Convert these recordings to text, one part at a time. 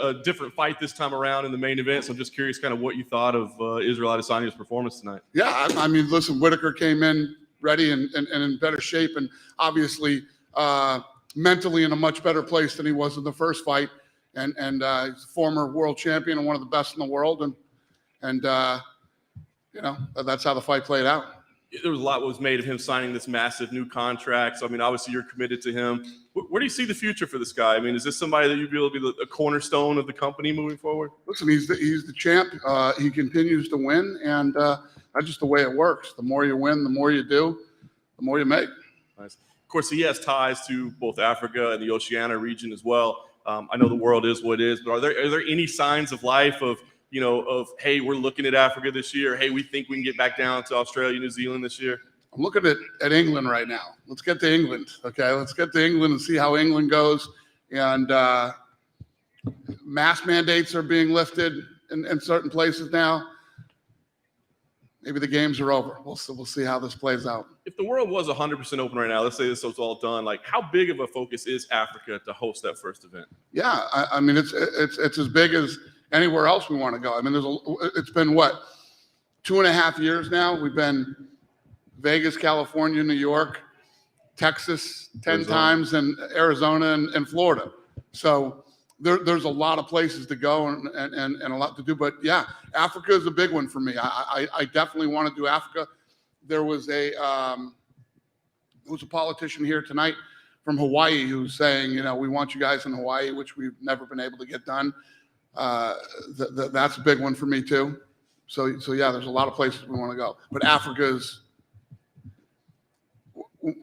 a different fight this time around in the main event. So I'm just curious kind of what you thought of Israel Adesanya's performance tonight. Yeah, I mean, listen, Whitaker came in ready and in better shape, and obviously mentally in a much better place than he was in the first fight. And he's a former world champion and one of the best in the world. And you know, that's how the fight played out. There was a lot was made of him signing this massive new contract. So, I mean, obviously you're committed to him. Where do you see the future for this guy? I mean, is this somebody that you'd be able to be a cornerstone of the company moving forward? Listen, he's the champ. He continues to win, and that's just the way it works. The more you win, the more you do, the more you make. Nice. Of course, he has ties to both Africa and the Oceania region as well. I know the world is what it is, but are there any signs of life of, you know, of, hey, we're looking at Africa this year. Hey, we think we can get back down to Australia, New Zealand this year. I'm looking at England right now. Let's get to England, okay? Let's get to England and see how England goes. And mask mandates are being lifted in certain places now. Maybe the games are over. We'll see how this plays out. If the world was 100% open right now, let's say this was all done, like how big of a focus is Africa to host that first event? Yeah, I mean, it's as big as anywhere else we want to go. I mean, it's been what, 2.5 years now? We've been Vegas, California, New York, Texas 10 times, and Arizona and Florida. So there's a lot of places to go and a lot to do. But yeah, Africa is a big one for me. I definitely want to do Africa. There was a politician here tonight from Hawaii who's saying, you know, we want you guys in Hawaii, which we've never been able to get done. That's a big one for me too. So yeah, there's a lot of places we want to go. But Africa is,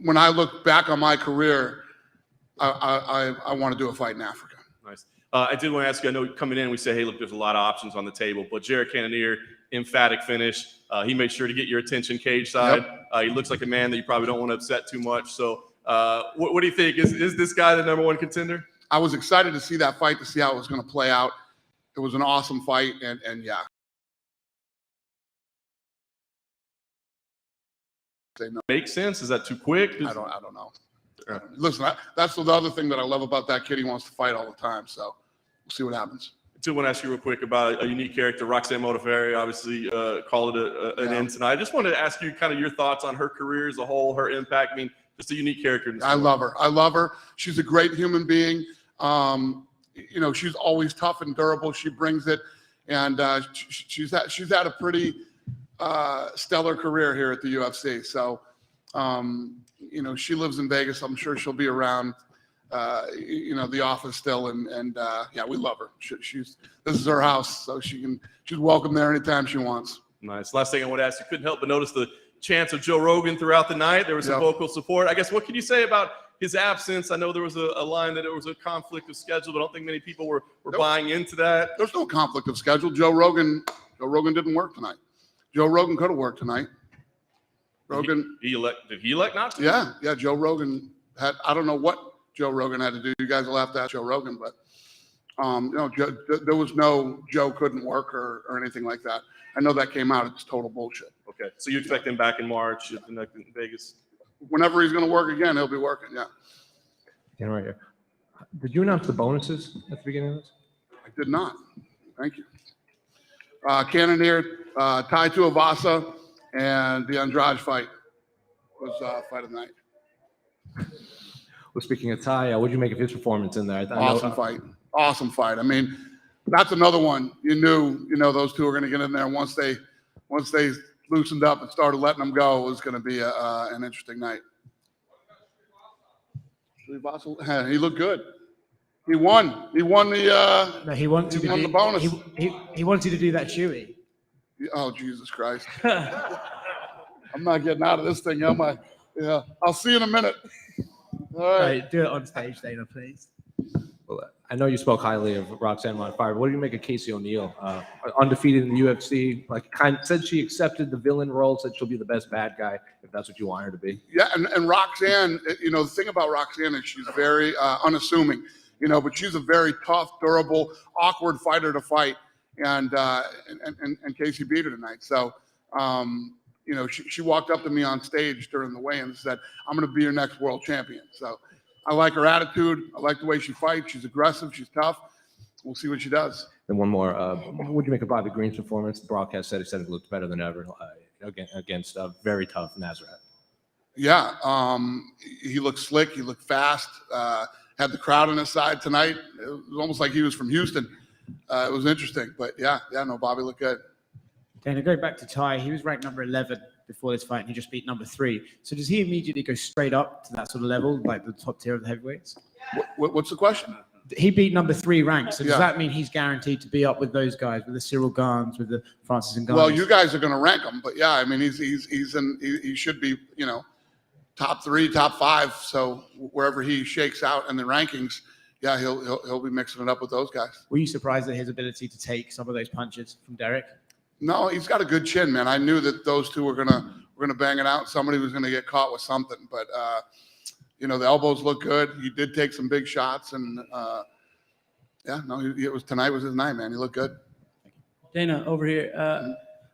when I look back on my career, I want to do a fight in Africa. Nice. I did want to ask you, I know coming in, we say, hey, look, there's a lot of options on the table, but Jared Cannonier, emphatic finish. He made sure to get your attention cage side. Yep. He looks like a man that you probably don't want to upset too much. So what do you think? Is this guy the #1 contender? I was excited to see that fight, to see how it was going to play out. It was an awesome fight, and yeah. Makes sense? Is that too quick? I don't know. Listen, that's the other thing that I love about that kid. He wants to fight all the time, so we'll see what happens. I do want to ask you real quick about a unique character, Roxanne Mota Ferry. Obviously, called it an end tonight. I just wanted to ask you kind of your thoughts on her career as a whole, her impact. I mean, just a unique character. I love her. She's a great human being. You know, she's always tough and durable. She brings it, and she's had a pretty stellar career here at the UFC. So, you know, she lives in Vegas. I'm sure she'll be around, you know, the office still. And yeah, we love her. This is her house, so she's welcome there anytime she wants. Nice. Last thing I want to ask, you couldn't help but notice the chants of Joe Rogan throughout the night. There was some vocal support. I guess, what can you say about his absence? I know there was a line that it was a conflict of schedule, but I don't think many people were buying into that. There's no conflict of schedule. Joe Rogan didn't work tonight. Joe Rogan could have worked tonight. Rogan. Did he elect not to? Yeah. Joe Rogan had, I don't know what Joe Rogan had to do. You guys will have to ask Joe Rogan, but you know, there was no Joe couldn't work or anything like that. I know that came out. It's total bullshit. Okay. So you expect him back in March in Vegas? Whenever he's going to work again, he'll be working. Yeah. Yeah, right here. Did you announce the bonuses at the beginning of this? I did not. Thank you. Cannonier, Tai Tuivasa, and the Andrade fight was fight of the night. Well, speaking of Tai, what did you make of his performance in there? Awesome fight. I mean, that's another one. You know, those two are going to get in there. Once they loosened up and started letting them go, it was going to be an interesting night. He looked good. He won. He won the. No, he wants he won the bonus. He wants you to do that shooty. Oh, Jesus Christ! I'm not getting out of this thing, am I? Yeah. I'll see you in a minute. All right. Do it on stage, Dana, please. Well, I know you spoke highly of Roxanne Modafferi. What do you make of Casey O'Neill? Undefeated in the UFC, said she accepted the villain role, said she'll be the best bad guy if that's what you want her to be. Yeah, and Roxanne, you know, the thing about Roxanne is she's very unassuming, you know, but she's a very tough, durable, awkward fighter to fight, and Casey beat her tonight. So, you know, she walked up to me on stage during the weigh-in and said, "I'm going to be your next world champion." So I like her attitude. I like the way she fights. She's aggressive. She's tough. we'll see what she does. Then one more. What would you make of Bobby Green's performance? The broadcast said he looked better than ever against a very tough Nazareth. Yeah, he looked slick. He looked fast. Had the crowd on his side tonight. It was almost like he was from Houston. It was interesting, but yeah, no, Bobby looked good. Dana, going back to Ty, he was ranked number 11 before this fight, and he just beat number 3. So does he immediately go straight up to that sort of level, like the top tier of the heavyweights? What's the question? He beat number 3 ranked. So does Yeah. that mean he's guaranteed to be up with those guys, with the Cyril Garns, with the Francis Ngannou? Well, you guys are going to rank him, but yeah, I mean, he should be, top 3, top 5. So wherever he shakes out in the rankings, yeah, he'll be mixing it up with those guys. Were you surprised at his ability to take some of those punches from Derek? No, he's got a good chin, man. I knew that those two were gonna bang it out. Somebody was gonna get caught with something, but the elbows look good. He did take some big shots, and tonight was his night, man. He looked good. Dana, over here.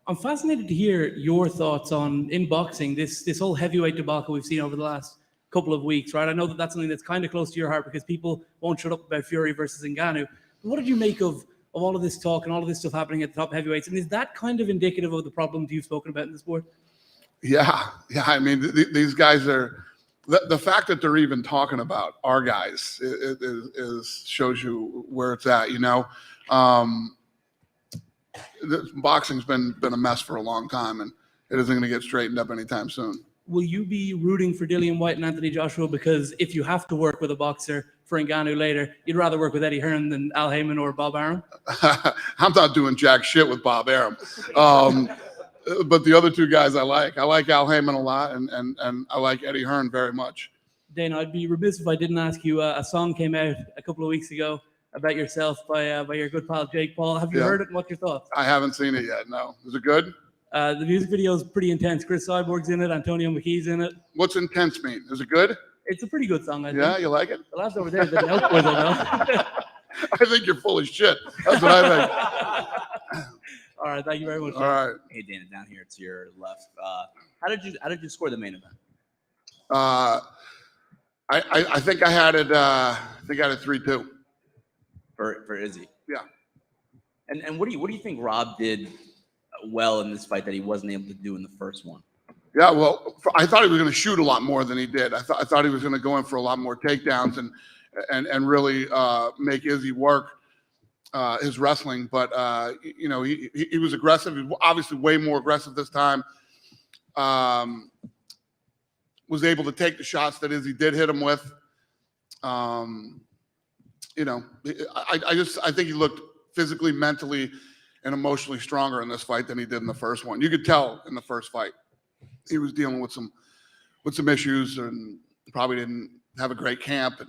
I'm fascinated to hear your thoughts on, in boxing, this whole heavyweight debacle we've seen over the last couple of weeks, right? I know that that's something that's kind of close to your heart because people won't shut up about Fury versus Ngannou. But what did you make of all of this talk and all of this stuff happening at the top heavyweights? And is that kind of indicative of the problems you've spoken about in the sport? Yeah. I mean, these guys are the fact that they're even talking about our guys is shows you where it's at. Boxing's been a mess for a long time, and it isn't going to get straightened up anytime soon. Will you be rooting for Dillian White and Anthony Joshua? Because if you have to work with a boxer for Ngannou later, you'd rather work with Eddie Hearn than Al Heyman or Bob Arum? I'm not doing jack shit with Bob Arum. But the other two guys I like. I like Al Heyman a lot, and I like Eddie Hearn very much. Dana, I'd be remiss if I didn't ask you. A song came out a couple of weeks ago about yourself by your good pal Jake Paul. Have you heard it, and what's your thoughts? I haven't seen it yet, no. Is it good? The music video is pretty intense. Chris Cyborg's in it. Antonio McKee's in it. What's intense mean? Is it good? It's a pretty good song, I think. Yeah, you like it? The lads over there didn't help with it, though. I think you're full of shit. That's what I think. All right, thank you very much. All right. Hey Dana, down here to your left. How did you score the main event? I think I had it. I think I had it 3-2. For Izzy. Yeah. And what do you think Rob did well in this fight that he wasn't able to do in the first one? Yeah, well, I thought he was going to shoot a lot more than he did. I thought he was going to go in for a lot more takedowns and really make Izzy work his wrestling. But he was aggressive. He was obviously way more aggressive this time. Was able to take the shots that Izzy did hit him with. I think he looked physically, mentally, and emotionally stronger in this fight than he did in the first one. You could tell in the first fight he was dealing with some issues and probably didn't have a great camp. And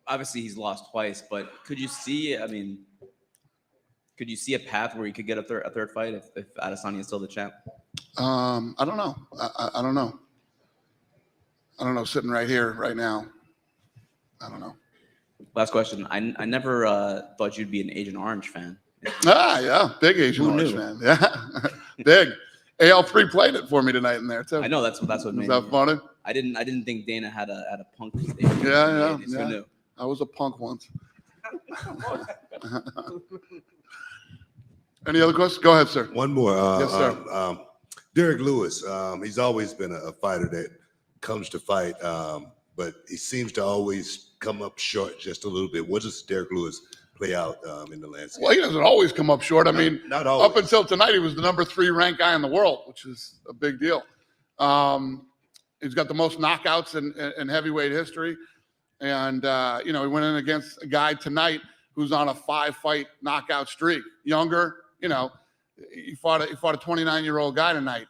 Obviously, he's lost twice, but could you see a path where he could get a third fight if Adesanya is still the champ? I don't know. I don't know. I don't know. Sitting right here, right now, I don't know. Last question. I never thought you'd be an Agent Orange fan. Yeah, big Asian Orange fan. Yeah, big. AL3 played it for me tonight in there too. I know that's what Is made that me. funny? I didn't think Dana had a punk stage. Yeah. Who knew? I was a punk once. Any other questions? Go ahead, sir. One more. Yes, sir. Derek Lewis, he's always been a fighter that comes to fight, but he seems to always come up short just a little bit. What does Derek Lewis play out in the landscape? Well, he doesn't always come up short. I mean, not always. up until tonight, he was the number 3 ranked guy in the world, which is a big deal. He's got the most knockouts in heavyweight history. And, he went in against a guy tonight who's on a 5-fight knockout streak. Younger, he fought a 29-year-old guy tonight.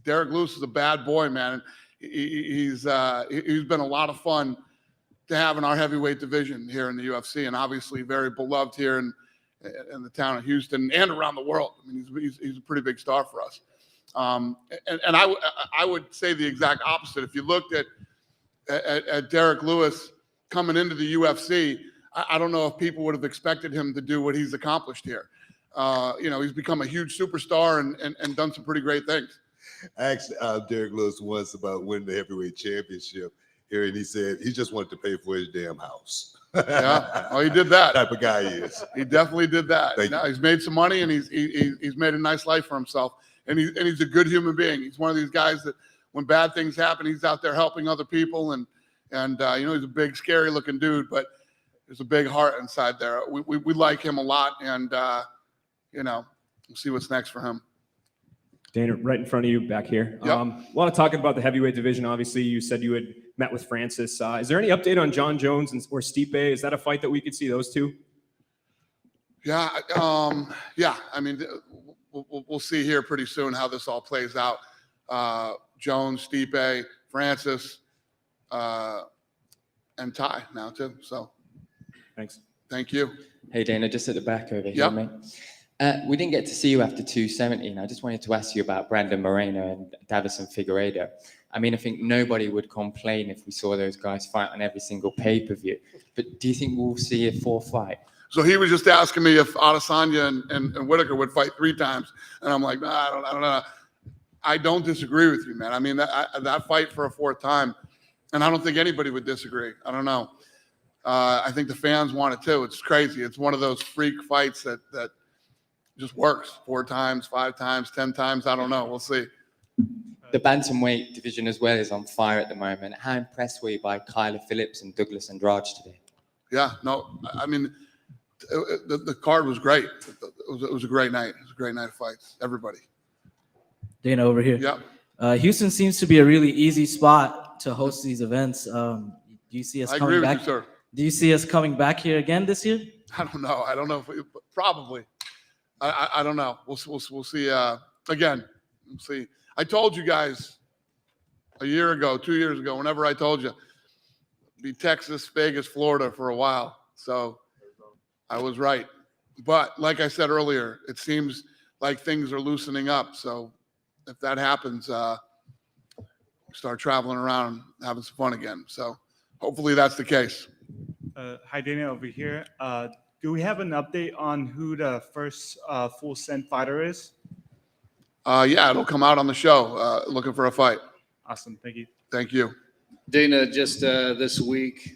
Derek Lewis is a bad boy, man. He's been a lot of fun to have in our heavyweight division here in the UFC, and obviously very beloved here in the town of Houston and around the world. I mean, he's a pretty big star for us. And I would say the exact opposite. If you looked at Derek Lewis coming into the UFC, I don't know if people would have expected him to do what he's accomplished here. He's become a huge superstar and done some pretty great things. I asked Derek Lewis once about winning the heavyweight championship, here, and he said he just wanted to pay for his damn house. Yeah, well, he did that. Type of guy he is. He definitely did that. Thank Now, you. he's made some money, and he's made a nice life for himself. And he's a good human being. He's one of these guys that when bad things happen, he's out there helping other people. And you know, he's a big, scary looking dude, but there's a big heart inside there. We like him a lot, and you know, we'll see what's next for him. Dana, right in front of you back here. Yep. A lot of talking about the heavyweight division. Obviously, you said you had met with Francis. Is there any update on John Jones or Stipe? Is that a fight that we could see those two? Yeah, yeah. I mean, we'll see here pretty soon how this all plays out. Jones, Stipe, Francis, and Ty now too. So, Thanks. thank you. Hey Dana, just at the back over here, Yep. mate. We didn't get to see you after 270, and I just wanted to ask you about Brandon Moreno and Davison Figueiredo. I mean, I think nobody would complain if we saw those guys fight on every single pay-per-view. But do you think we'll see a fourth fight? So he was just asking me if Adesanya and Whitaker would fight 3 times, and I'm like, nah, I don't know. I don't disagree with you, man. I mean, that fight for a 4th time, and I don't think anybody would disagree. I don't know. I think the fans want it too. It's crazy. It's one of those freak fights that just works 4 times, 5 times, 10 times. I don't know. We'll see. The bantamweight division as well is on fire at the moment. How impressed were you by Kyler Phillips and Douglas Andrade today? Yeah, no, I mean, the card was great. It was a great night. It was a great night of fights. Everybody. Dana over here. Yep. Houston seems to be a really easy spot to host these events. Do you see us I agree coming with back? you, sir. Do you see us coming back here again this year? I don't know. I don't know if probably. I don't know. We'll see. Again, we'll see. I told you guys a year ago, 2 years ago, whenever I told you, be Texas, Vegas, Florida for a while. So I was right. But like I said earlier, it seems like things are loosening up. So if that happens, start traveling around, having some fun again. So hopefully that's the case. Hi, Dana, over here. Do we have an update on who the first full send fighter is? Yeah, it'll come out on the show. Looking for a fight. Awesome. Thank you. Thank you. Dana, just this week,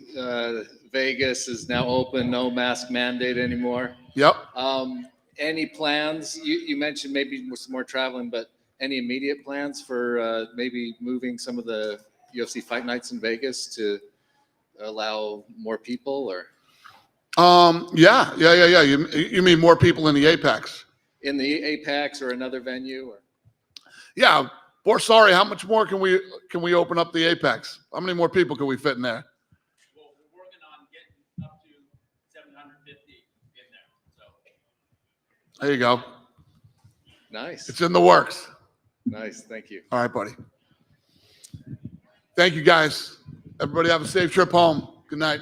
Vegas is now open, no mask mandate anymore. Yep. Any plans? You mentioned maybe some more traveling, but any immediate plans for maybe moving some of the UFC fight nights in Vegas to allow more people, or? Yeah. You mean more people in the Apex? In the Apex or another venue? Or? Yeah. Sorry, how much more can we open up the Apex? How many more people can we fit in there? Well, we're working on getting up to 750 in there. So There you go. Nice. It's in the works. Nice. Thank you. All right, buddy. Thank you, guys. Everybody have a safe trip home. Good night.